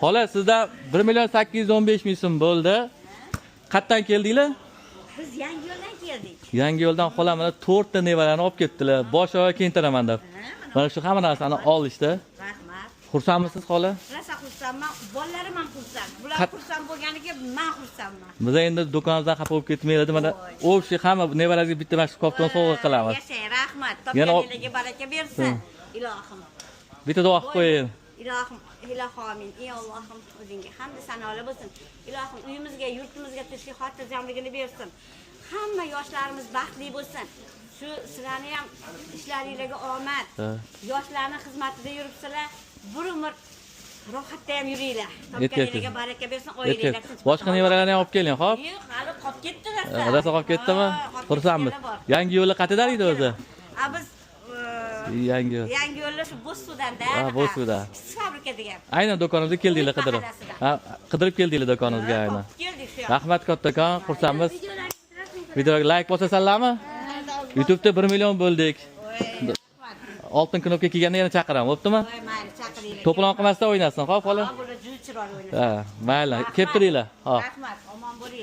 Xola, sizda 1.815.000 so'm bo'ldi. Qayerdan keldinglar? Biz yangi yo'ldan keldik. Yangi yo'ldan xola mana 4 ta nevarani olib ketdilar. Bosh oyoq kiyintiraman deb. Mana shu hamma narsani olishdi. Rahmat. Xursandmisiz xola? Rosa xursandman. Bolalarim ham xursand. Bular xursand bo'lganiga men xursandman. Biz endi do'konimizdan xafa bo'lib ketmaydi. Mana o'sha hamma nevarangizga bitta mana shu kopton sovg'a qilamiz. Yashang, rahmat. Topganingizga baraka bersin. Ilohim. Bitta duo qilib qo'ying. Ilohim, amin. Ey Allohim, o'zingga hamd sanolar bo'lsin. Ilohim uyimizga, yurtimizga tinchlik, xotirjamligini bersin. Hamma yoshlarimiz baxtli bo'lsin. Shu sizlarni ham ishlaringizga omad. Yoshlarning xizmatida yuribsizlar, bir umr rohatda ham yuringlar. Topganingizga baraka bersin, oilangizga tinch. Boshqa nevaralarni ham olib keling, xo'p? Yo'q, hali qolib ketdilar. Rosa qolib ketdimi? Xursandmiz. Yangi yo'lda qayerdan edi o'zi? Biz Yangi yo'llar shu Bo'zsuvdan-da. Bo'zsuvda. Fabrika degan. Aynan do'konimizga keldinglar qidirib. Qidirib keldinglar do'konimizga aynan. Keldik shu. Rahmat kattakon, xursandmiz. Videoga like bosasanlarmi? YouTube'da 1 million bo'ldik. Oltin knopka kelganda yana chaqiraman, bo'ptimi? Mayli, chaqiringlar. To'polon qilmasdan o'ynasin, xo'p, xola? Bular juda chiroyli o'ynaydi. Ha, mayli, kelib turinglar. Xo'p. Rahmat, omon bo'linglar.